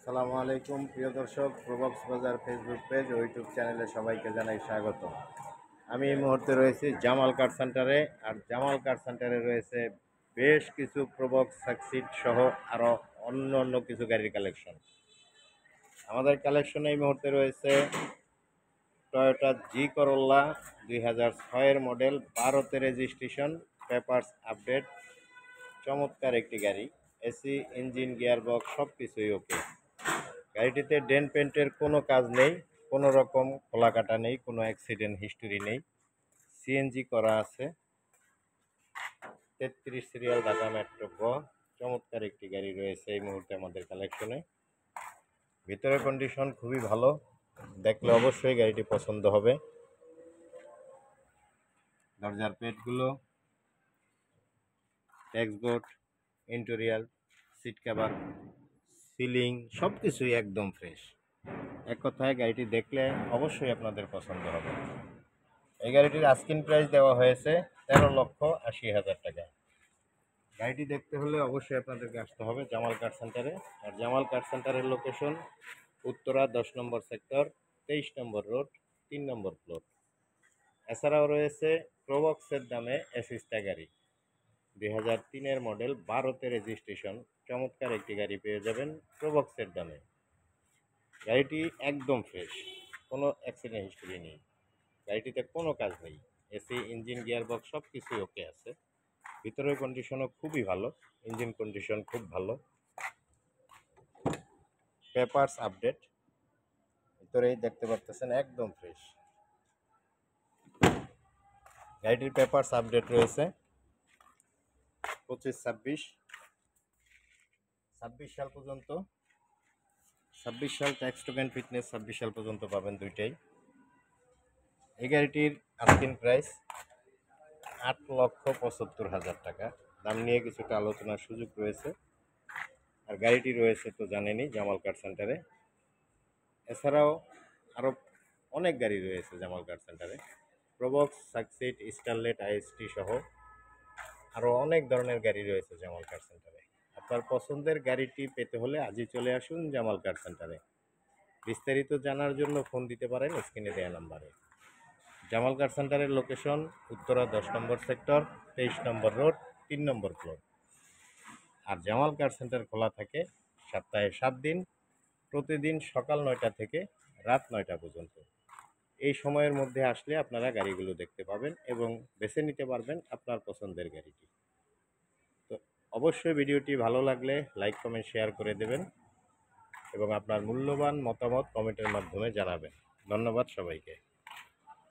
আসসালামু আলাইকুম প্রিয় দর্শক, প্রবক্স বাজার ফেসবুক পেজ ও ইউটিউব চ্যানেলে সবাইকে জানাই স্বাগত। আমি এই মুহূর্তে রয়েছি জামাল কার সেন্টারে। আর জামাল কার সেন্টারে রয়েছে বেশ কিছু প্রবক্স সাকসিড সহ আরও অন্য অন্য কিছু গাড়ির কালেকশন। আমাদের কালেকশনে এই মুহূর্তে রয়েছে টয়োটা জি করোলা 2006-এর মডেল, 12তে রেজিস্ট্রেশন, পেপারস আপডেট, চমৎকার একটি গাড়ি। এসি, ইঞ্জিন, গিয়ারবক্স সব কিছুই ওকে। গাড়িটিতে ডেন্ট পেন্টের কোনো কাজ নেই, কোনো রকম খোলা কাটা নেই, কোনো অ্যাক্সিডেন্ট হিস্টোরি নেই। সিএনজি করা আছে, 33 সিরিয়াল, ঢাকা মেট্রো গ। চমৎকার একটি গাড়ি রয়েছে এই মুহূর্তে আমাদের কালেকশনে। ভিতরের কন্ডিশন খুবই ভালো, দেখলে অবশ্যই গাড়িটি পছন্দ হবে। দরজার পেটগুলো, ট্যাক্সবোর্ড, ইন্টেরিয়ার, সিট কভার, সিলিং সব কিছুই একদম ফ্রেশ। এক কথায় গাড়িটি দেখলে অবশ্যই আপনাদের পছন্দ হবে। এই গাড়িটির আস্কিং প্রাইস দেওয়া হয়েছে 13,80,000 টাকা। গাড়িটি দেখতে হলে অবশ্যই আপনাদেরকে আসতে হবে জামাল কার সেন্টারে। আর জামাল কার সেন্টারের লোকেশন উত্তরা 10 নম্বর সেক্টর, 23 নম্বর রোড, 3 নম্বর ফ্লোর। এছাড়াও রয়েছে প্রবক্সের দামে এসিস্টা গাড়ি, 2003-এর মডেল, 12তে রেজিস্ট্রেশন। চমৎকার একটি গাড়ি পেয়ে যাবেন প্রবক্সের দামে। গাড়িটি একদম ফ্রেশ, কোনো অ্যাক্সিডেন্ট হিস্টরি নেই, গাড়িটিতে কোনো কাজ নেই। এসি, ইঞ্জিন, গিয়ারবক্স সব কিছুই ওকে আছে। ভিতরের কন্ডিশনও খুবই ভালো, ইঞ্জিন কন্ডিশন খুব ভালো, পেপারস আপডেট। ভিতরেই দেখতে পাচ্ছেন একদম ফ্রেশ। গাড়িটির পেপারস আপডেট রয়েছে 25-26 সাল পর্যন্ত। 26 সাল ট্যাক্স টোকেন ফিটনেস 26 সাল পর্যন্ত পাবেন দুইটাই। এই গাড়িটির আস্কিং প্রাইস 8,75,000 টাকা। দাম নিয়ে কিছুটা আলোচনার সুযোগ রয়েছে। আর গাড়িটি রয়েছে তো জানেনই জামাল কার সেন্টারে। এছাড়াও আরও অনেক গাড়ি রয়েছে জামাল কার সেন্টারে, প্রবক্স, সাকসিড, স্টারলেট, আইএসটি সহ আরও অনেক ধরনের গাড়ি রয়েছে জামাল কার সেন্টারে। আপনার পছন্দের গাড়িটি পেতে হলে আজই চলে আসুন জামাল কার সেন্টারে। বিস্তারিত জানার জন্য ফোন দিতে পারেন স্ক্রিনে দেওয়া নাম্বারে। জামাল কার সেন্টারের লোকেশন উত্তরা 10 নম্বর সেক্টর, 23 নম্বর রোড, 3 নম্বর ফ্লোর। আর জামাল কার সেন্টার খোলা থাকে সপ্তাহে 7 দিন, প্রতিদিন সকাল 9টা থেকে রাত 9টা পর্যন্ত। এই সময়ের মধ্যে আসলে আপনারা গাড়িগুলো দেখতে পাবেন এবং বেছে নিতে পারবেন আপনার পছন্দের গাড়িটি। তো অবশ্যই ভিডিওটি ভালো লাগলে লাইক, কমেন্ট, শেয়ার করে দেবেন এবং আপনার মূল্যবান মতামত কমেন্টের মাধ্যমে জানাবেন। ধন্যবাদ সবাইকে।